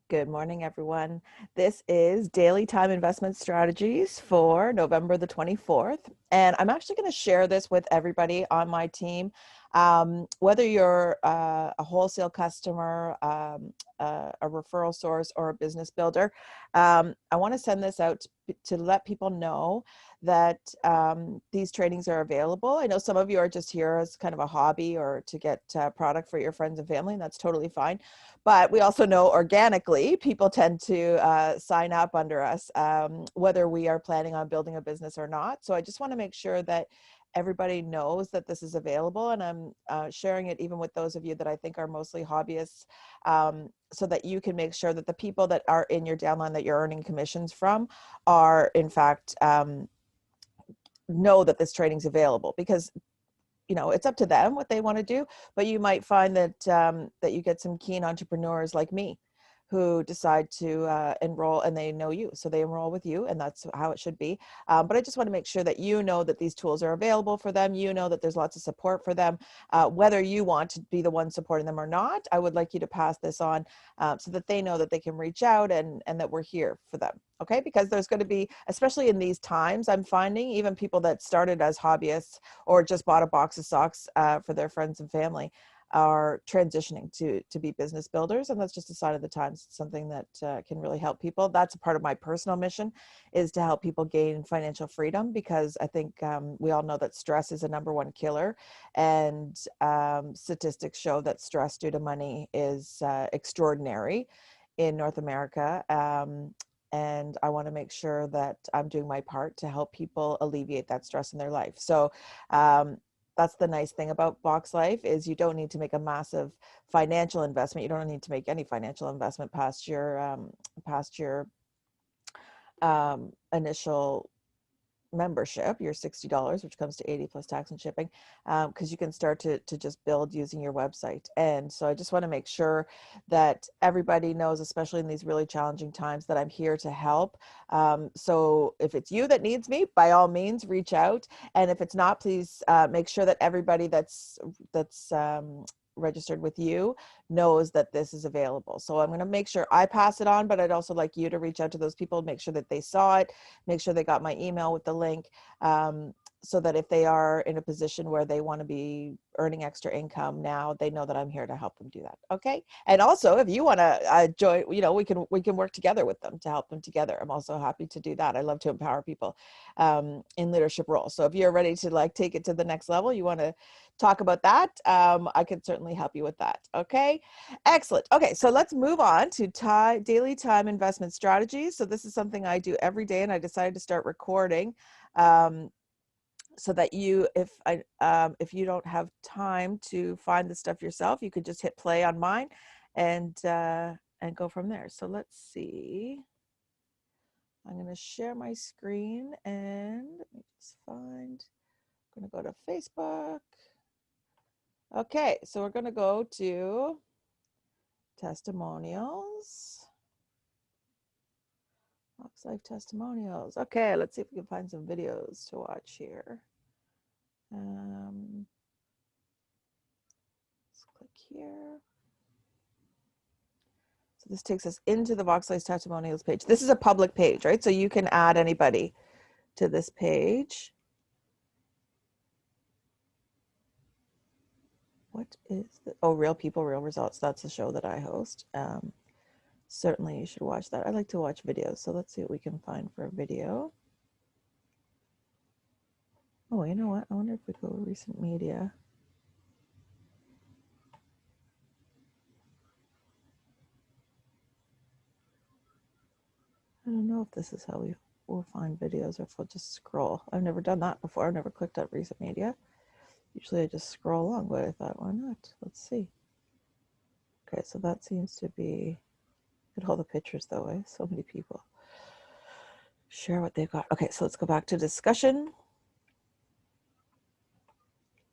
Good morning, everyone. This is Daily Time Investment Strategies for November the 24th. And I'm actually going to share this with everybody on my team. Whether you're a wholesale customer, a referral source, or a business builder, I want to send this out to let people know that these trainings are available. I know some of you are just here as kind of a hobby or to get product for your friends and family, and that's totally fine. But we also know organically people tend to sign up under us, whether we are planning on building a business or not. So I just want to make sure that everybody knows that this is available, and I'm sharing it even with those of you that I think are mostly hobbyists, so that you can make sure that the people that are in your downline that you're earning commissions from are in fact know that this training is available, because it's up to them what they want to do, but you might find that that you get some keen entrepreneurs like me who decide to enroll, and they know you, so they enroll with you, and that's how it should be. But I just want to make sure that you know that these tools are available for them. You know that there's lots of support for them. Whether you want to be the one supporting them or not, I would like you to pass this on so that they know that they can reach out and that we're here for them. Okay, because there's going to be, especially in these times, I'm finding even people that started as hobbyists or just bought a box of socks for their friends and family are transitioning to be business builders, and that's just a sign of the times. It's something that can really help people. That's a part of my personal mission, is to help people gain financial freedom, because I think we all know that stress is a #1 killer, and statistics show that stress due to money is extraordinary in North America. And I want to make sure that I'm doing my part to help people alleviate that stress in their life. So that's the nice thing about Box Life, is you don't need to make a massive financial investment. You don't need to make any financial investment past your initial membership, your $60, which comes to $80 plus tax and shipping, because you can start to just build using your website. And so I just want to make sure that everybody knows, especially in these really challenging times, that I'm here to help. So if it's you that needs me, by all means, reach out. And if it's not, please make sure that everybody that's registered with you knows that this is available. So I'm going to make sure I pass it on, but I'd also like you to reach out to those people, make sure that they saw it, make sure they got my email with the link, so that if they are in a position where they want to be earning extra income now, they know that I'm here to help them do that. Okay. And also, if you want to join, we can work together with them to help them together. I'm also happy to do that. I love to empower people in leadership roles. So if you're ready to take it to the next level, you want to talk about that, I can certainly help you with that. Okay, excellent. Okay, so let's move on to daily time investment strategies. So this is something I do every day, and I decided to start recording so that if you don't have time to find the stuff yourself, you could just hit play on mine and go from there. So let's see. I'm going to share my screen, and let me just find. I'm going to go to Facebook. Okay, so we're going to go to testimonials. Box Life testimonials. Okay, let's see if we can find some videos to watch here. Let's click here. So this takes us into the Box Life testimonials page. This is a public page, right? So you can add anybody to this page. What is the, oh, Real People, Real Results. That's a show that I host. Certainly you should watch that. I like to watch videos, so let's see what we can find for a video. Oh, you know what? I wonder if we go recent media. I don't know if this is how we'll find videos, or if we'll just scroll. I've never done that before. I've never clicked on recent media. Usually I just scroll along, but I thought, why not? Let's see. Okay, so that seems to be, look at all the pictures though, eh? So many people share what they've got. Okay, so let's go back to discussion.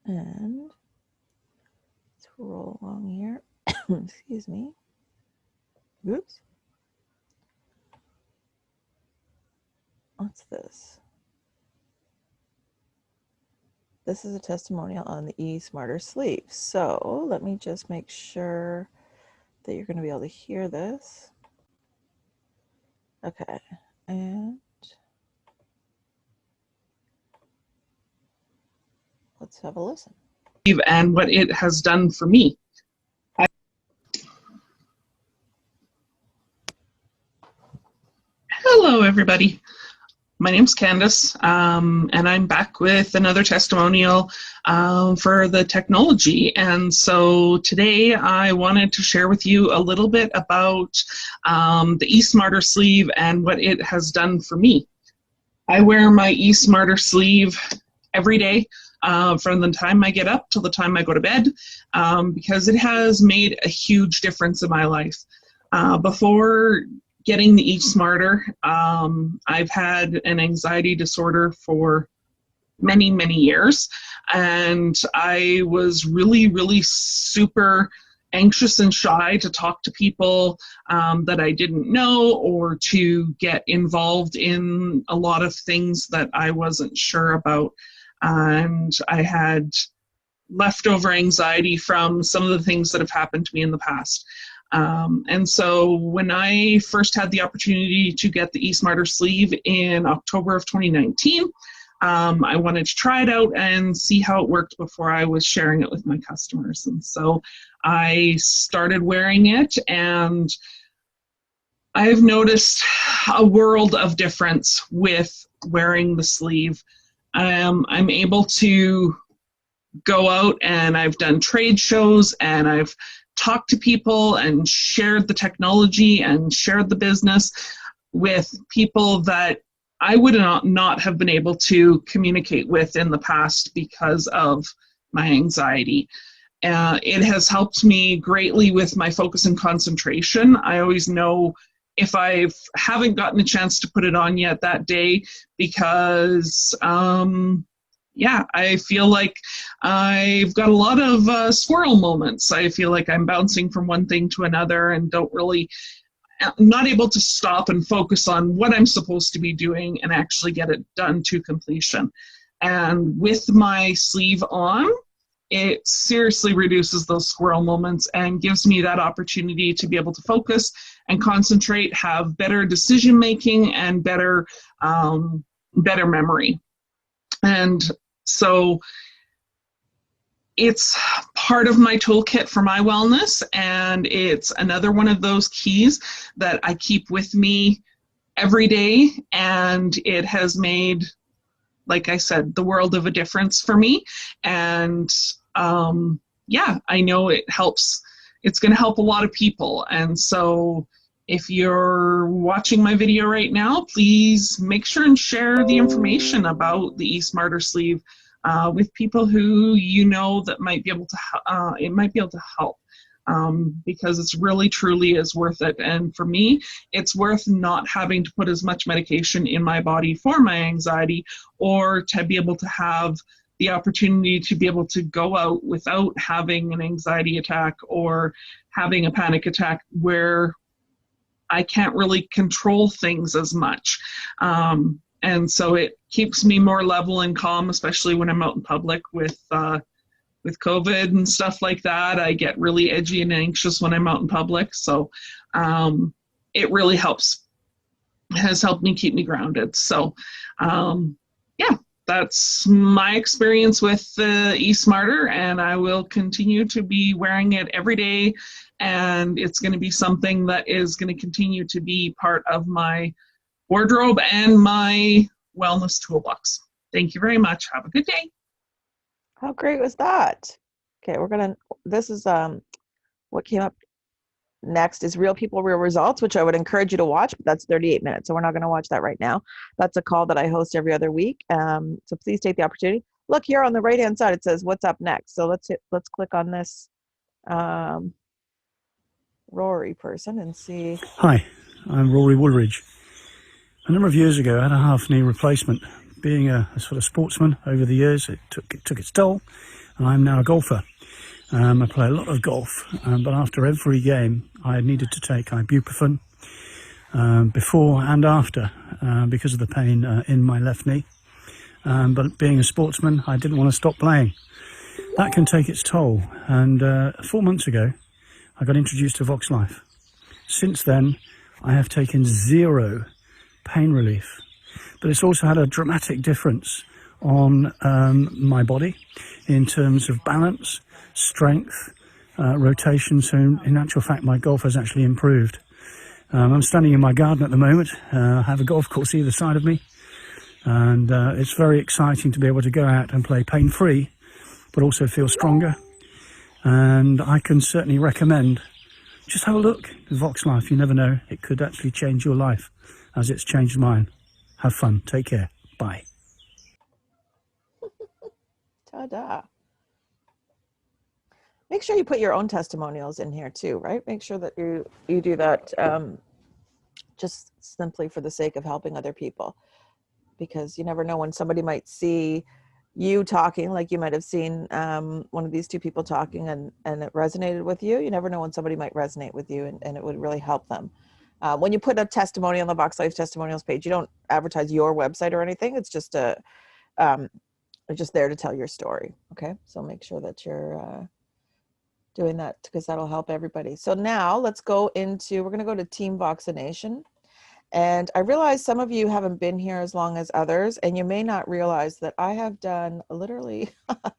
And let's roll along here. Excuse me. Oops. What's this? This is a testimonial on the eSmarter sleeve. So let me just make sure that you're going to be able to hear this. Okay, and let's have a listen. And what it has done for me. Hello, everybody. My name's Candace, and I'm back with another testimonial for the technology. And so today I wanted to share with you a little bit about the eSmarter sleeve and what it has done for me. I wear my eSmarter sleeve every day from the time I get up till the time I go to bed because it has made a huge difference in my life. Before getting the eSmarter, I've had an anxiety disorder for many, many years, and I was really super anxious and shy to talk to people that I didn't know, or to get involved in a lot of things that I wasn't sure about. And I had leftover anxiety from some of the things that have happened to me in the past. And so when I first had the opportunity to get the eSmarter sleeve in October of 2019, I wanted to try it out and see how it worked before I was sharing it with my customers. And so I started wearing it, and I've noticed a world of difference with wearing the sleeve. I'm able to go out, and I've done trade shows, and I've talked to people and shared the technology and shared the business with people that I would not have been able to communicate with in the past because of my anxiety. It has helped me greatly with my focus and concentration. I always know if I haven't gotten a chance to put it on yet that day because I feel like I've got a lot of squirrel moments. I feel like I'm bouncing from one thing to another and not able to stop and focus on what I'm supposed to be doing and actually get it done to completion. And with my sleeve on, it seriously reduces those squirrel moments and gives me that opportunity to be able to focus and concentrate, have better decision making, and better memory. And so it's part of my toolkit for my wellness, and it's another one of those keys that I keep with me every day, and it has made, like I said, the world of a difference for me. And I know it helps. It's going to help a lot of people. And so if you're watching my video right now, please make sure and share the information about the eSmarter sleeve with people who you know that might be able to help, because it's really truly is worth it. And for me, it's worth not having to put as much medication in my body for my anxiety, or to be able to have the opportunity to be able to go out without having an anxiety attack or having a panic attack where I can't really control things as much. And so it keeps me more level and calm, especially when I'm out in public with COVID and stuff like that. I get really edgy and anxious when I'm out in public. So it really has helped me keep me grounded. So that's my experience with the eSmarter, and I will continue to be wearing it every day. And it's going to be something that is going to continue to be part of my wardrobe and my wellness toolbox. Thank you very much. Have a good day. How great was that? Okay, this is what came up next is Real People, Real Results, which I would encourage you to watch, but that's 38 minutes. So we're not going to watch that right now. That's a call that I host every other week. So please take the opportunity. Look here on the right-hand side, it says, what's up next? So let's click on this Rory person and see. Hi, I'm Rory Woolridge. A number of years ago, I had a half-knee replacement. Being a sort of sportsman over the years, it took its toll, and I'm now a golfer. I play a lot of golf, but after every game, I needed to take ibuprofen before and after because of the pain in my left knee. But being a sportsman, I didn't want to stop playing. That can take its toll, and 4 months ago, I got introduced to Vox Life. Since then, I have taken 0 pain relief. But it's also had a dramatic difference on my body in terms of balance, strength, rotation. So in actual fact, my golf has actually improved. I'm standing in my garden at the moment. I have a golf course either side of me. And it's very exciting to be able to go out and play pain-free, but also feel stronger. And I can certainly recommend, just have a look at Vox Life. You never know, it could actually change your life as it's changed mine. Have fun. Take care. Bye. Ta-da. Make sure you put your own testimonials in here too, right? Make sure that you do that just simply for the sake of helping other people. Because you never know when somebody might see you talking, like you might have seen one of these two people talking and it resonated with you. You never know when somebody might resonate with you and it would really help them. When you put a testimony on the Vox Life testimonials page, you don't advertise your website or anything. It's just just there to tell your story. Okay, so make sure that you're doing that because that'll help everybody. So now let's go into, we're going to go to Team Voxination. And I realize some of you haven't been here as long as others, and you may not realize that I have done literally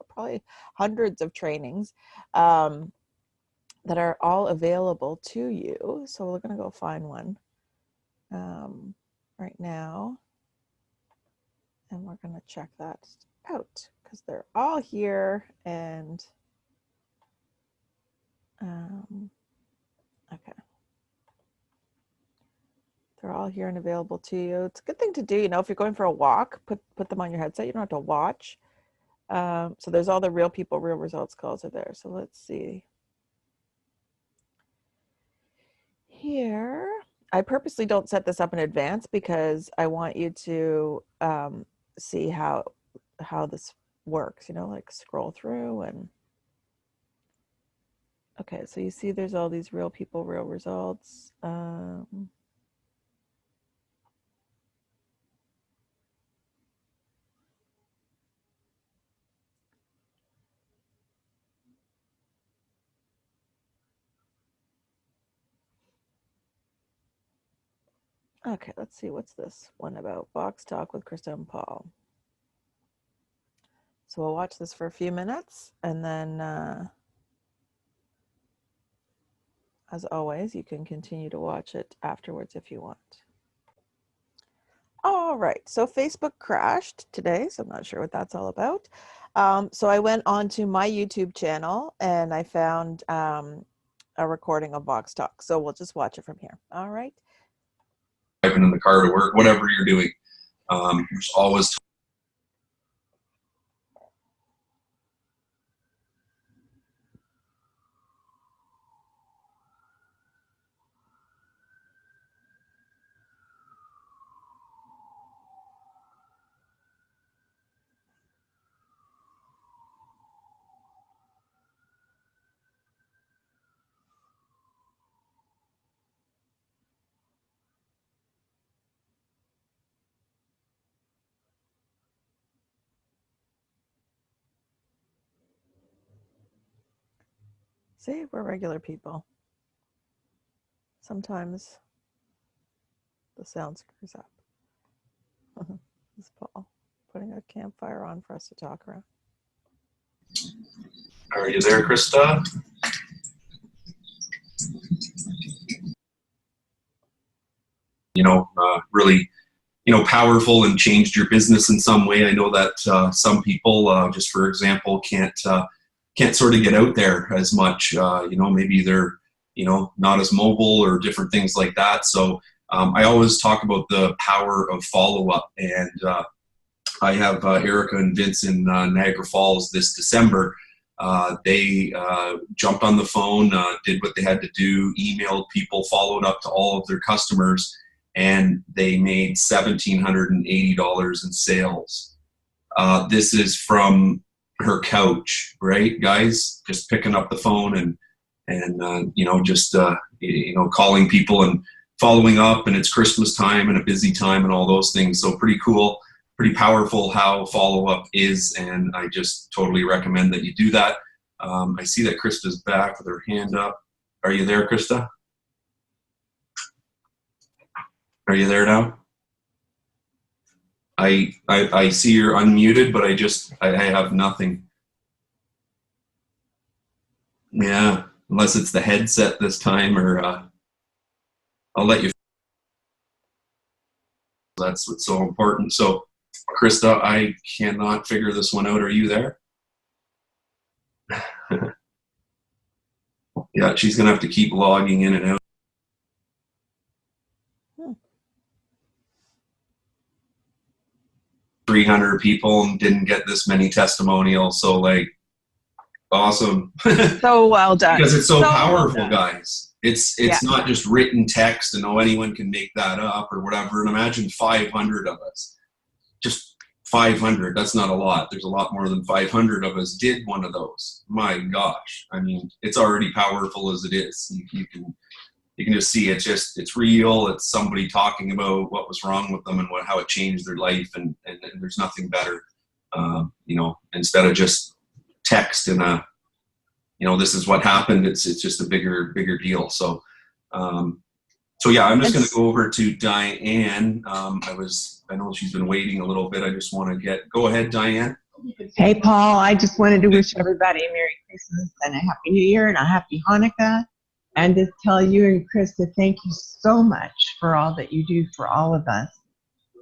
probably hundreds of trainings that are all available to you. So we're going to go find one right now, and we're going to check that out because they're all here. And okay. They're all here and available to you. It's a good thing to do, you know, if you're going for a walk, put them on your headset. You don't have to watch. So there's all the real people, real results calls are there. So let's see. Here, I purposely don't set this up in advance because I want you to see how this works, you know, like scroll through and okay, so you see there's all these real people, real results. Okay, let's see, what's this one about? Box Talk with Krista and Paul. So we'll watch this for a few minutes, and then, as always, you can continue to watch it afterwards if you want. All right, so Facebook crashed today, so I'm not sure what that's all about. So I went onto my YouTube channel, and I found a recording of Box Talk. So we'll just watch it from here. All right. Driving in the car to work, whatever you're doing, there's always See, we're regular people. Sometimes the sound screws up. This is Paul putting a campfire on for us to talk around. Are you there, Krista? You know, really, you know, powerful and changed your business in some way. I know that some people, just for example, can't sort of get out there as much. You know, maybe they're, you know, not as mobile or different things like that. So I always talk about the power of follow-up, and I have Erica and Vince in Niagara Falls this December. They jumped on the phone, did what they had to do, emailed people, followed up to all of their customers, and they made $1,780 in sales. This is from her couch, right, guys? Just picking up the phone and you know, just you know, calling people and following up, and it's Christmas time and a busy time and all those things. So pretty cool, pretty powerful how follow-up is, and I just totally recommend that you do that. I see that Krista's back with her hand up. Are you there, Krista? Are you there now? I see you're unmuted, but I have nothing. Yeah, unless it's the headset this time, or I'll let you. That's what's so important. So, Krista, I cannot figure this one out. Are you there? Yeah, she's gonna have to keep logging in and out. 300 people and didn't get this many testimonials. So, like, awesome. So well done. Because it's so powerful, well guys. It's not just written text and anyone can make that up or whatever. And imagine 500 of us. Just 500. That's not a lot. There's a lot more than 500 of us did one of those. My gosh. I mean, it's already powerful as it is. You can just see it's real. It's somebody talking about what was wrong with them and how it changed their life. And there's nothing better, instead of just text and this is what happened. It's just a bigger deal. So, yeah, I'm just going to go over to Diane. I know she's been waiting a little bit. I just want to go ahead, Diane. Hey, Paul, I just wanted to wish everybody a Merry Christmas and a Happy New Year and a Happy Hanukkah. And to tell you and Krista, thank you so much for all that you do for all of us.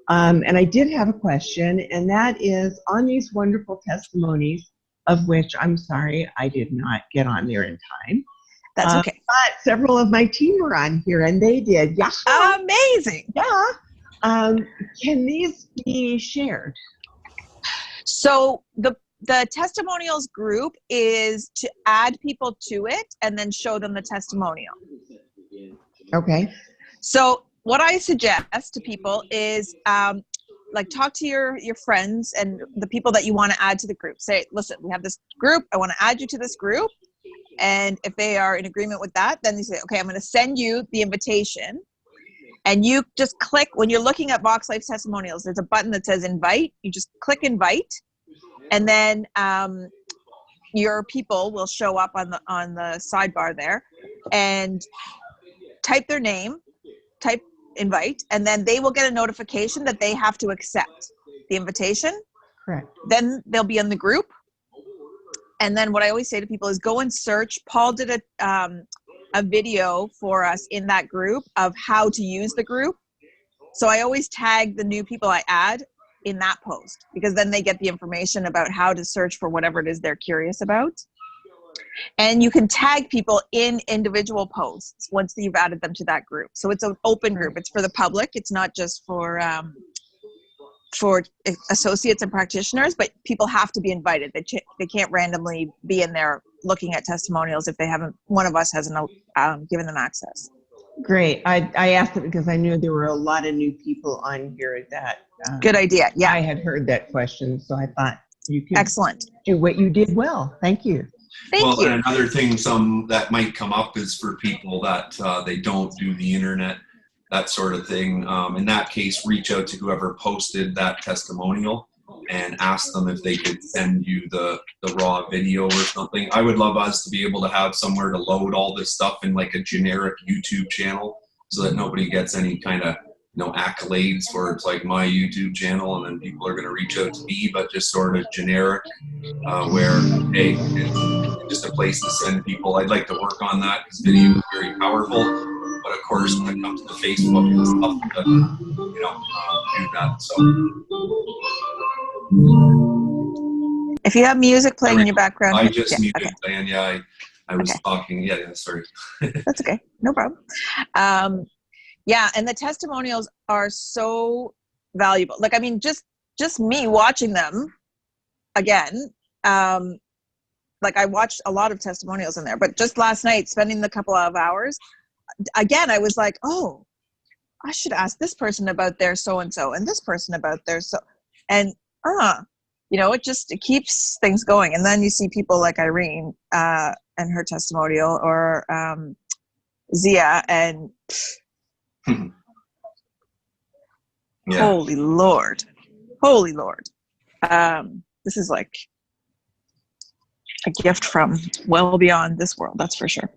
And I did have a question, and that is on these wonderful testimonies, of which I'm sorry I did not get on there in time. That's okay. But several of my team were on here, and they did. Yeah. Amazing. Yeah. Can these be shared? So the testimonials group is to add people to it and then show them the testimonial. Okay. So what I suggest to people is talk to your friends and the people that you want to add to the group. Say, listen, we have this group. I want to add you to this group. And if they are in agreement with that, then you say, okay, I'm going to send you the invitation. And you just click, when you're looking at Vox Life's testimonials, there's a button that says invite. You just click invite. And then your people will show up on the sidebar there and type their name, type invite, and then they will get a notification that they have to accept the invitation. Correct. Then they'll be in the group. And then what I always say to people is go and search. Paul did a video for us in that group of how to use the group. So I always tag the new people I add in that post, because then they get the information about how to search for whatever it is they're curious about. And you can tag people in individual posts once you've added them to that group. So it's an open group. It's for the public. It's not just for associates and practitioners, but people have to be invited. They can't randomly be in there looking at testimonials if one of us hasn't given them access. Great. I asked it because I knew there were a lot of new people on here that good idea. Yeah, I had heard that question, so I thought you could excellent do what you did well. Thank you. Thank you. And another thing that might come up is for people that they don't do the internet, that sort of thing. In that case, reach out to whoever posted that testimonial and ask them if they could send you the raw video or something. I would love us to be able to have somewhere to load all this stuff in like a generic YouTube channel so that nobody gets any kind of accolades for it's like my YouTube channel and then people are going to reach out to me, but just sort of generic where, hey, it's just a place to send people. I'd like to work on that because video is very powerful. But of course, when it comes to Facebook and stuff, do that. So. If you have music playing in your background. I just muted, okay. Diane. Yeah, I was talking. Yeah, sorry. That's okay. No problem. Yeah, and the testimonials are so valuable. Like, I mean, just me watching them again, like I watched a lot of testimonials in there, but just last night, spending the couple of hours, again, I was like, oh, I should ask this person about their so-and-so and this person about their and it keeps things going. And then you see people like Irene and her testimonial, or Zia, and yeah. Holy Lord. This is like a gift from well beyond this world, that's for sure.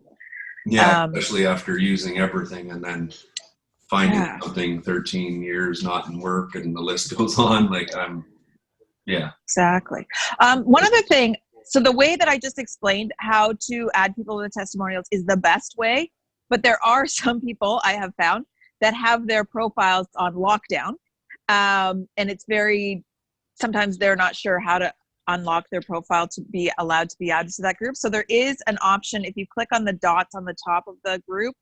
Yeah, especially after using everything and then finding Yeah. something 13 years not in work, and the list goes on. Like yeah. Exactly. One other thing. So the way that I just explained how to add people to the testimonials is the best way, but there are some people I have found that have their profiles on lockdown. And it's sometimes they're not sure how to unlock their profile to be allowed to be added to that group. So there is an option. If you click on the dots on the top of the group,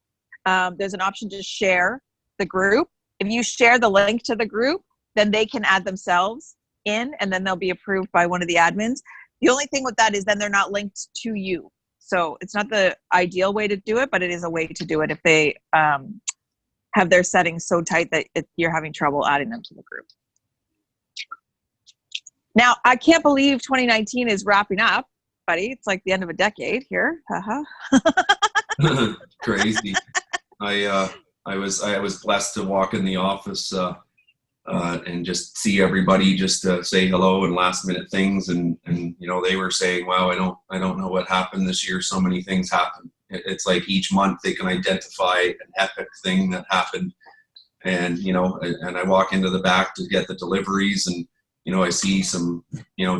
there's an option to share the group. If you share the link to the group, then they can add themselves in, and then they'll be approved by one of the admins. The only thing with that is then they're not linked to you. So it's not the ideal way to do it, but it is a way to do it if they have their settings so tight that you're having trouble adding them to the group. Now, I can't believe 2019 is wrapping up, buddy. It's like the end of a decade here. Crazy. I was blessed to walk in the office and just see everybody, just to say hello and last minute things, and they were saying, wow, I don't know what happened this year. So many things happened. It's like each month they can identify an epic thing that happened, and and I walk into the back to get the deliveries, and I see some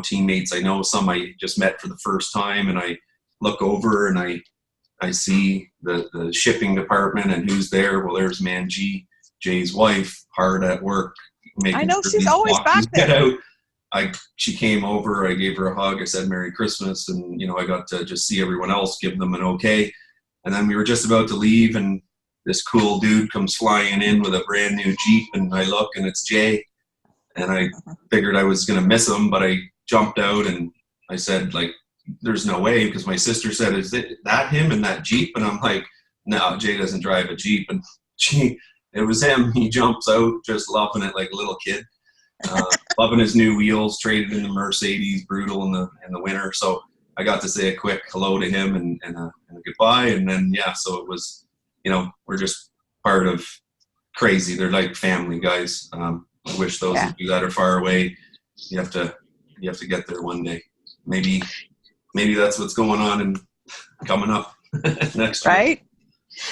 teammates I know, some I just met for the first time, and I look over and I see the shipping department, and who's there? Well, there's Manji, Jay's wife, hard at work. I know, she's always back there. She came over, I gave her a hug, I said Merry Christmas, and I got to just see everyone else, give them an okay. And then we were just about to leave, and this cool dude comes flying in with a brand new Jeep, and I look, and it's Jay. And I figured I was going to miss him, but I jumped out and I said, like, there's no way, because my sister said, is that him in that Jeep? And I'm like, no, Jay doesn't drive a Jeep. And it was him. He jumps out just loving it like a little kid, loving his new wheels, traded in the Mercedes, brutal in the winter. So I got to say a quick hello to him and a goodbye. And then, so it was, we're just part of crazy. They're like family, guys. I wish those of you that are far away, you have to get there one day. Maybe that's what's going on and coming up next year. Right?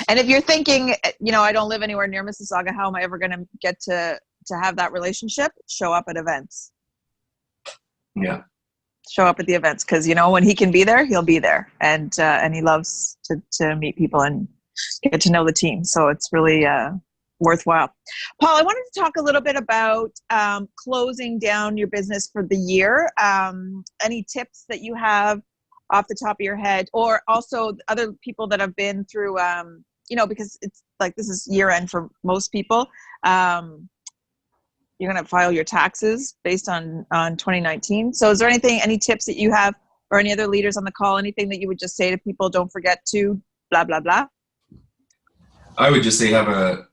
And if you're thinking, I don't live anywhere near Mississauga, how am I ever going to get to have that relationship? Show up at events. Yeah. Show up at the events, because when he can be there, he'll be there, and he loves to meet people and get to know the team. So it's really worthwhile. Paul, I wanted to talk a little bit about closing down your business for the year. Any tips that you have off the top of your head, or also other people that have been through, because it's like this is year end for most people. You're going to file your taxes based on 2019. So is there any tips that you have, or any other leaders on the call, anything that you would just say to people, don't forget to blah, blah, blah? I would just say have a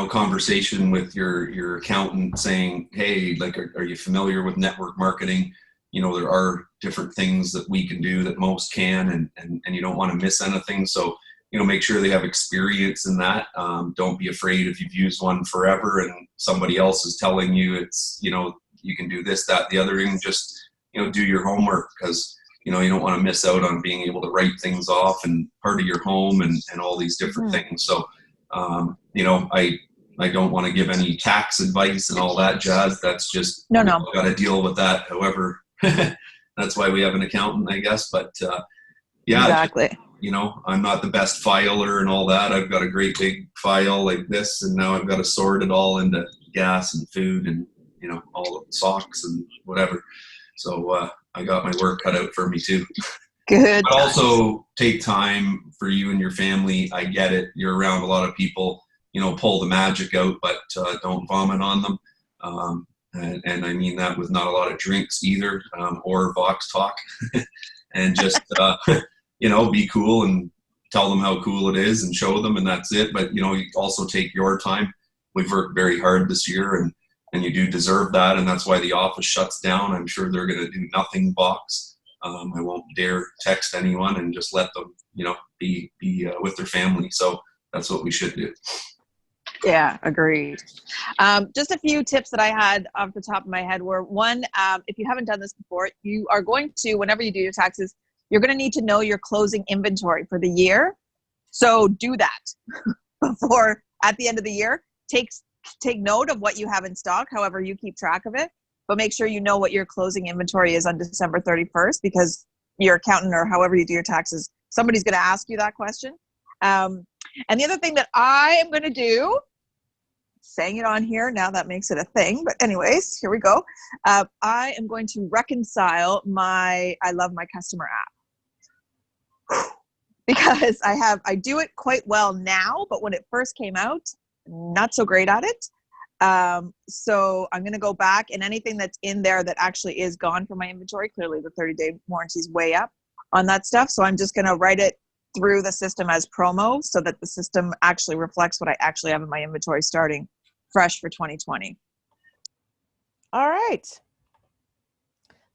conversation with your accountant, saying, hey, like, are you familiar with network marketing? There are different things that we can do that most can, and you don't want to miss anything. So, make sure they have experience in that. Don't be afraid if you've used one forever and somebody else is telling you it's, you can do this, that, the other thing. Just, do your homework, because, you don't want to miss out on being able to write things off and part of your home and all these different things. So, I don't want to give any tax advice and all that jazz. That's just, no. Got to deal with that. However, that's why we have an accountant, I guess. But exactly. Just, I'm not the best filer and all that. I've got a great big file like this, and now I've got to sort it all into gas and food and all the socks and whatever. So I got my work cut out for me too. Good. But also take time for you and your family. I get it. You're around a lot of people. Pull the magic out, but don't vomit on them. And I mean that with not a lot of drinks either, or Vox talk. And just, be cool and tell them how cool it is and show them, and that's it. But, you also take your time. We've worked very hard this year, and you do deserve that. And that's why the office shuts down. I'm sure they're going to do nothing Vox. I won't dare text anyone, and just let them, be with their family. So that's what we should do. Yeah, agreed. Just a few tips that I had off the top of my head were, one, if you haven't done this before, you are going to, whenever you do your taxes, you're going to need to know your closing inventory for the year. So do that before, at the end of the year, take note of what you have in stock, however you keep track of it, but make sure you know what your closing inventory is on December 31st, because your accountant or however you do your taxes, somebody's going to ask you that question. And the other thing that I am going to do, saying it on here, now that makes it a thing, but anyways, here we go. I am going to reconcile I Love My Customer app. Because I do it quite well now, but when it first came out, not so great at it. So I'm going to go back, and anything that's in there that actually is gone from my inventory, clearly the 30-day warranty is way up on that stuff. So I'm just going to write it through the system as promo so that the system actually reflects what I actually have in my inventory starting fresh for 2020. All right.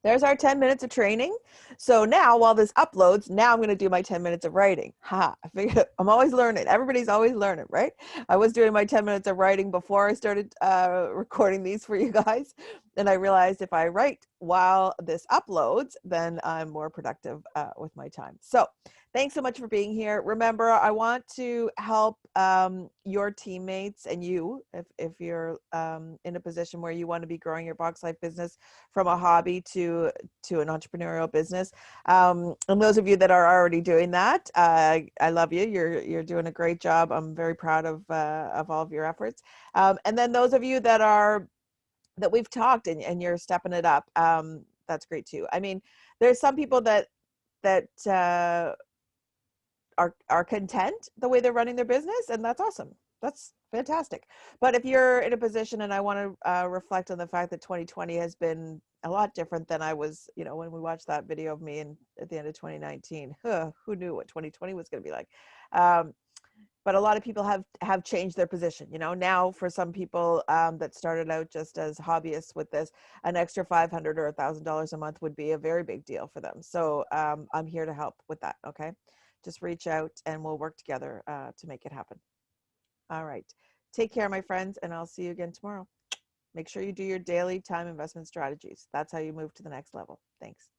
There's our 10 minutes of training. So now while this uploads, now I'm going to do my 10 minutes of writing. Ha, I figured I'm always learning. Everybody's always learning, right? I was doing my 10 minutes of writing before I started recording these for you guys. And I realized if I write while this uploads, then I'm more productive with my time. So thanks so much for being here. Remember, I want to help your teammates and you, if you're in a position where you want to be growing your box life business from a hobby to an entrepreneurial business. And those of you that are already doing that, I love you. You're doing a great job. I'm very proud of all of your efforts. And then those of you that we've talked and you're stepping it up, that's great too. I mean, there's some people that are content the way they're running their business, and that's awesome. That's fantastic. But if you're in a position, and I want to reflect on the fact that 2020 has been a lot different than I was, when we watched that video of me at the end of 2019, who knew what 2020 was going to be like? But a lot of people have changed their position. Now for some people that started out just as hobbyists with this, an extra $500 or $1,000 a month would be a very big deal for them. So I'm here to help with that. Okay, just reach out and we'll work together to make it happen. All right, take care, my friends, and I'll see you again tomorrow. Make sure you do your daily time investment strategies. That's how you move to the next level. Thanks.